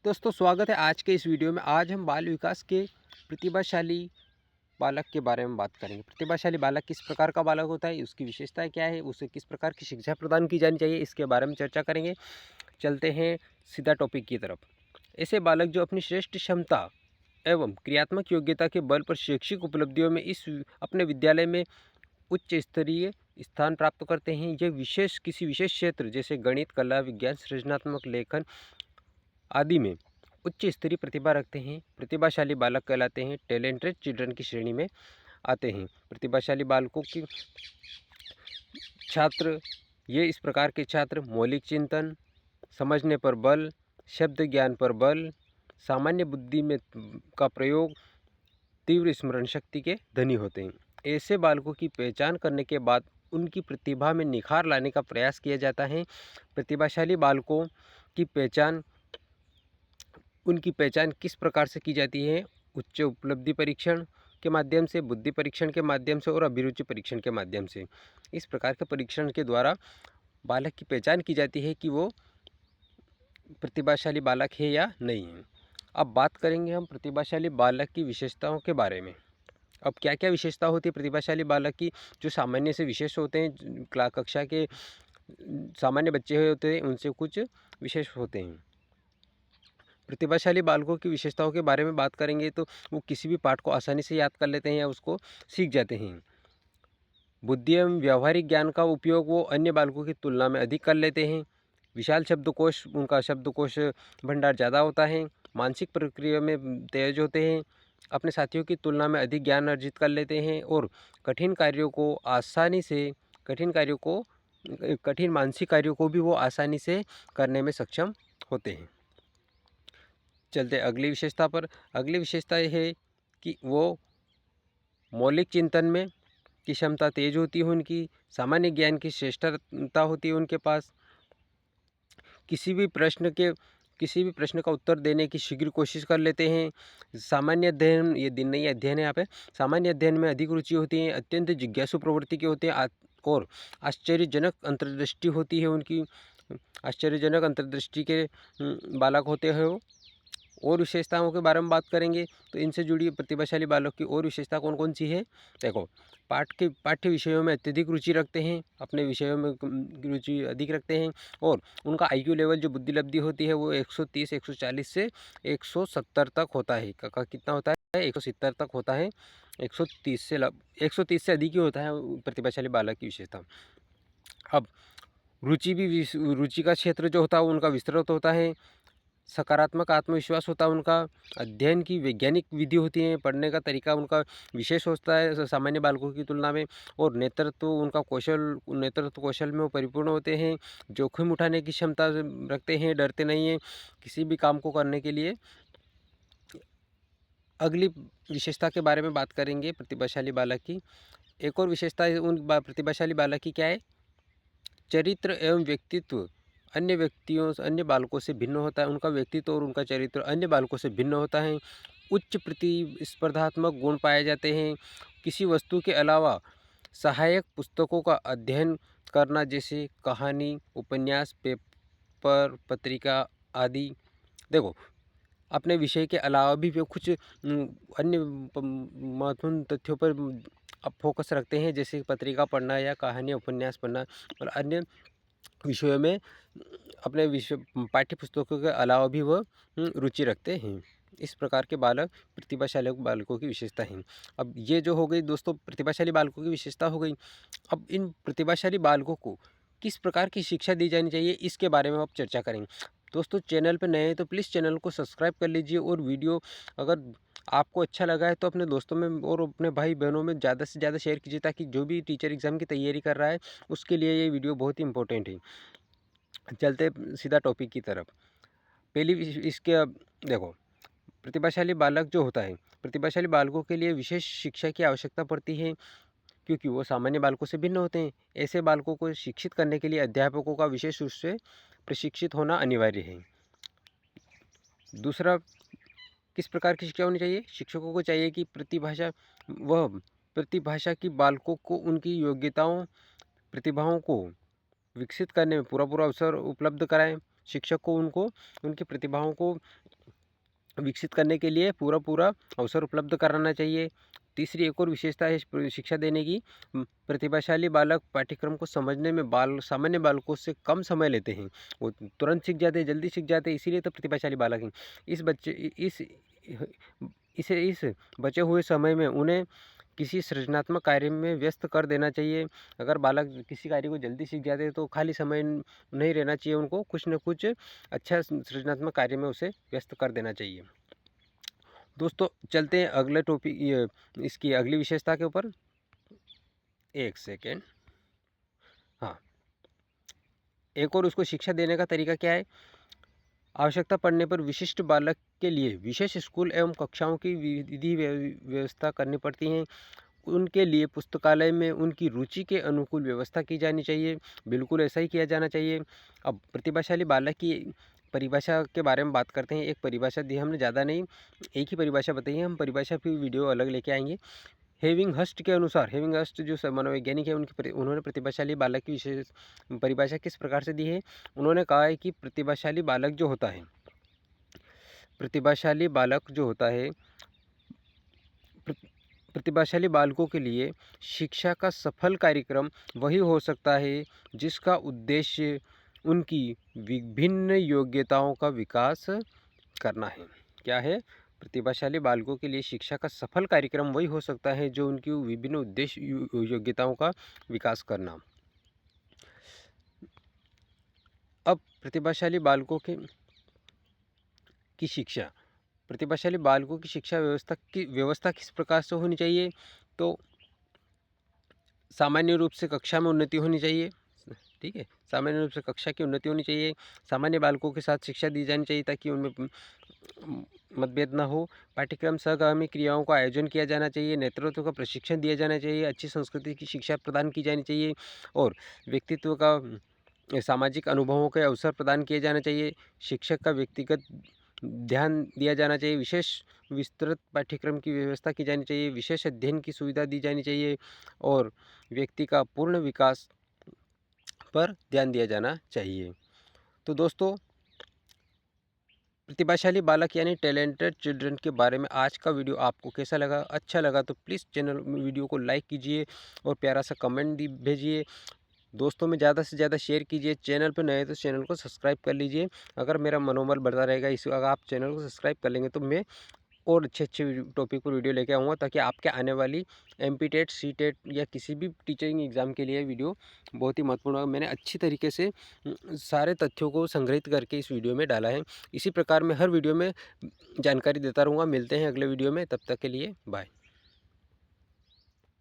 दोस्तों स्वागत है आज के इस वीडियो में। आज हम बाल विकास के प्रतिभाशाली बालक के बारे में बात करेंगे। प्रतिभाशाली बालक किस प्रकार का बालक होता है, उसकी विशेषताएं क्या है, उसे किस प्रकार की शिक्षा प्रदान की जानी चाहिए, इसके बारे में चर्चा करेंगे। चलते हैं सीधा टॉपिक की तरफ। ऐसे बालक जो अपनी श्रेष्ठ क्षमता एवं क्रियात्मक योग्यता के बल पर शैक्षिक उपलब्धियों में अपने विद्यालय में उच्च स्तरीय स्थान प्राप्त करते हैं। ये किसी विशेष क्षेत्र जैसे गणित, कला, विज्ञान, सृजनात्मक लेखन आदि में उच्च स्तरीय प्रतिभा रखते हैं। प्रतिभाशाली बालक कहलाते हैं, टैलेंटेड चिल्ड्रन की श्रेणी में आते हैं। प्रतिभाशाली बालकों की छात्र ये इस प्रकार के छात्र मौलिक चिंतन, समझने पर बल, शब्द ज्ञान पर बल, सामान्य बुद्धि में का प्रयोग, तीव्र स्मरण शक्ति के धनी होते हैं। ऐसे बालकों की पहचान करने के बाद उनकी प्रतिभा में निखार लाने का प्रयास किया जाता है। प्रतिभाशाली बालकों की पहचान उनकी पहचान किस प्रकार से की जाती है? उच्च उपलब्धि परीक्षण के माध्यम से, बुद्धि परीक्षण के माध्यम से और अभिरुचि परीक्षण के माध्यम से। इस प्रकार के परीक्षण के द्वारा बालक की पहचान की जाती है कि वो प्रतिभाशाली बालक है या नहीं है। अब बात करेंगे हम प्रतिभाशाली बालक की विशेषताओं के बारे में। अब क्या क्या विशेषता होती है प्रतिभाशाली बालक की? जो सामान्य से विशेष होते हैं, कक्षा के सामान्य बच्चे होते हैं, उनसे कुछ विशेष होते हैं। प्रतिभाशाली बालकों की विशेषताओं के बारे में बात करेंगे तो वो किसी भी पाठ को आसानी से याद कर लेते हैं या उसको सीख जाते हैं। बुद्धि एवं व्यावहारिक ज्ञान का उपयोग वो अन्य बालकों की तुलना में अधिक कर लेते हैं। विशाल शब्दकोश, उनका शब्दकोश भंडार ज़्यादा होता है। मानसिक प्रक्रिया में तेज होते हैं। अपने साथियों की तुलना में अधिक ज्ञान अर्जित कर लेते हैं और कठिन कार्यों को आसानी से कठिन मानसिक कार्यों को भी वो आसानी से करने में सक्षम होते हैं। चलते अगली विशेषता पर। अगली विशेषता यह है कि वो मौलिक चिंतन में की क्षमता तेज होती है उनकी। सामान्य ज्ञान की श्रेष्ठता होती है उनके पास। किसी भी प्रश्न का उत्तर देने की शीघ्र कोशिश कर लेते हैं। सामान्य अध्ययन, ये दिन नहीं अध्ययन है यहाँ पे, सामान्य अध्ययन में अधिक रुचि होती है। अत्यंत जिज्ञासु प्रवृत्ति के होते हैं और आश्चर्यजनक अंतर्दृष्टि होती है उनकी। आश्चर्यजनक अंतर्दृष्टि के बालक होते हैं वो। और विशेषताओं के बारे में बात करेंगे तो इनसे जुड़ी प्रतिभाशाली बालक की और विशेषता कौन कौन सी है? देखो, पाठ्य विषयों में अत्यधिक रुचि रखते हैं, अपने विषयों में रुचि अधिक रखते हैं और उनका आईक्यू लेवल जो बुद्धि लब्धि होती है वो 130 140 से 170 तक होता है। कितना होता है? 170 तक होता है। 130 से अधिक ही होता है प्रतिभाशाली बालक की विशेषता। अब रुचि का क्षेत्र जो होता है उनका विस्तृत होता है। सकारात्मक आत्मविश्वास होता है उनका। अध्ययन की वैज्ञानिक विधि होती है, पढ़ने का तरीका उनका विशेष होता है सामान्य बालकों की तुलना में। और नेतृत्व कौशल में वो परिपूर्ण होते हैं। जोखिम उठाने की क्षमता रखते हैं, डरते नहीं हैं किसी भी काम को करने के लिए। अगली विशेषता के बारे में बात करेंगे प्रतिभाशाली बालक की। एक और विशेषता प्रतिभाशाली बालक की क्या है? चरित्र एवं व्यक्तित्व अन्य बालकों से भिन्न होता है। उनका व्यक्तित्व और उनका चरित्र अन्य बालकों से भिन्न होता है। उच्च प्रतिस्पर्धात्मक गुण पाए जाते हैं। किसी वस्तु के अलावा सहायक पुस्तकों का अध्ययन करना, जैसे कहानी, उपन्यास, पेपर, पत्रिका आदि। देखो, अपने विषय के अलावा भी वे कुछ अन्य महत्वपूर्ण तथ्यों पर फोकस रखते हैं, जैसे पत्रिका पढ़ना या कहानी, उपन्यास पढ़ना और अन्य विषयों में अपने पाठ्य पुस्तकों के अलावा भी वह रुचि रखते हैं। इस प्रकार के बालक प्रतिभाशाली बालकों की विशेषता हैं। अब ये जो हो गई दोस्तों प्रतिभाशाली बालकों की विशेषता हो गई। अब इन प्रतिभाशाली बालकों को किस प्रकार की शिक्षा दी जानी चाहिए, इसके बारे में अब चर्चा करेंगे। दोस्तों, चैनल पर नए हैं तो प्लीज़ चैनल को सब्सक्राइब कर लीजिए और वीडियो अगर आपको अच्छा लगा है तो अपने दोस्तों में और अपने भाई बहनों में ज़्यादा से ज़्यादा शेयर कीजिए, ताकि जो भी टीचर एग्ज़ाम की तैयारी कर रहा है उसके लिए ये वीडियो बहुत ही इंपॉर्टेंट है। चलते सीधा टॉपिक की तरफ। पहली इसके देखो, प्रतिभाशाली बालक जो होता है, प्रतिभाशाली बालकों के लिए विशेष शिक्षा की आवश्यकता पड़ती है, क्योंकि वो सामान्य बालकों से भिन्न होते हैं। ऐसे बालकों को शिक्षित करने के लिए अध्यापकों का विशेष रूप से प्रशिक्षित होना अनिवार्य है। दूसरा, किस प्रकार की शिक्षा होनी चाहिए? शिक्षकों को चाहिए कि प्रतिभाषा की बालकों को उनकी योग्यताओं, प्रतिभाओं को विकसित करने में पूरा अवसर उपलब्ध कराएं। शिक्षक को उनको उनकी प्रतिभाओं को विकसित करने के लिए पूरा अवसर उपलब्ध कराना चाहिए। तीसरी एक और विशेषता है शिक्षा देने की, प्रतिभाशाली बालक पाठ्यक्रम को समझने में सामान्य बालकों से कम समय लेते हैं। वो तुरंत सीख जाते हैं, जल्दी सीख जाते हैं, इसीलिए तो प्रतिभाशाली बालक हैं। इस बचे हुए समय में उन्हें किसी सृजनात्मक कार्य में व्यस्त कर देना चाहिए। अगर बालक किसी कार्य को जल्दी सीख जाते हैं तो खाली समय नहीं रहना चाहिए, उनको कुछ न कुछ अच्छा सृजनात्मक कार्य में उसे व्यस्त कर देना चाहिए। दोस्तों चलते हैं अगले टॉपिक, इसकी अगली विशेषता के ऊपर। एक सेकेंड। हाँ, एक और उसको शिक्षा देने का तरीका क्या है? आवश्यकता पड़ने पर विशिष्ट बालक के लिए विशेष स्कूल एवं कक्षाओं की विधि व्यवस्था करनी पड़ती हैं। उनके लिए पुस्तकालय में उनकी रुचि के अनुकूल व्यवस्था की जानी चाहिए। बिल्कुल ऐसा ही किया जाना चाहिए। अब प्रतिभाशाली बालक की परिभाषा के बारे में बात करते हैं। एक परिभाषा दी हमने, ज़्यादा नहीं, एक ही परिभाषा बताई है। हम परिभाषा की वीडियो अलग लेके आएंगे। हेविंग हस्ट के अनुसार, हेविंग हस्ट जो मनोवैज्ञानिक है, उन्होंने प्रतिभाशाली बालक की विशेष परिभाषा किस प्रकार से दी है? उन्होंने कहा है कि प्रतिभाशाली बालक जो होता है, प्रतिभाशाली बालक जो होता है, प्रतिभाशाली बालकों के लिए शिक्षा का सफल कार्यक्रम वही हो सकता है जिसका उद्देश्य उनकी विभिन्न योग्यताओं का विकास करना है। क्या है? प्रतिभाशाली बालकों के लिए शिक्षा का सफल कार्यक्रम वही हो सकता है जो उनकी विभिन्न उद्देश्य योग्यताओं का विकास करना। अब प्रतिभाशाली बालकों की शिक्षा, प्रतिभाशाली बालकों की शिक्षा व्यवस्था किस प्रकार से होनी चाहिए? तो सामान्य रूप से कक्षा में उन्नति होनी चाहिए। ठीक है, सामान्य रूप से कक्षा की उन्नति होनी चाहिए। सामान्य बालकों के साथ शिक्षा दी जानी चाहिए ताकि उनमें मतभेद ना हो। पाठ्यक्रम सहगामी क्रियाओं का आयोजन किया जाना चाहिए। नेतृत्व का प्रशिक्षण दिया जाना चाहिए। अच्छी संस्कृति की शिक्षा प्रदान की जानी चाहिए और व्यक्तित्व का सामाजिक अनुभवों के अवसर प्रदान किए जाना चाहिए। शिक्षक का व्यक्तिगत ध्यान दिया जाना चाहिए। विस्तृत पाठ्यक्रम की व्यवस्था की जानी चाहिए। विशेष अध्ययन की सुविधा दी जानी चाहिए और व्यक्ति का पूर्ण विकास पर ध्यान दिया जाना चाहिए। तो दोस्तों, प्रतिभाशाली बालक यानी टैलेंटेड चिल्ड्रन के बारे में आज का वीडियो आपको कैसा लगा? अच्छा लगा तो प्लीज़ वीडियो को लाइक कीजिए और प्यारा सा कमेंट भेजिए। दोस्तों में ज़्यादा से ज़्यादा शेयर कीजिए। चैनल पर नए तो चैनल को सब्सक्राइब कर लीजिए। अगर मेरा मनोबल बढ़ता रहेगा, अगर आप चैनल को सब्सक्राइब कर लेंगे तो मैं और अच्छे टॉपिक पर वीडियो लेके आऊँगा ताकि आपके आने वाली एमपी-टेट, सी-टेट या किसी भी टीचिंग एग्ज़ाम के लिए वीडियो बहुत ही महत्वपूर्ण होगा। मैंने अच्छी तरीके से सारे तथ्यों को संग्रहित करके इस वीडियो में डाला है। इसी प्रकार मैं हर वीडियो में जानकारी देता रहूँगा। मिलते हैं अगले वीडियो में, तब तक के लिए बाय।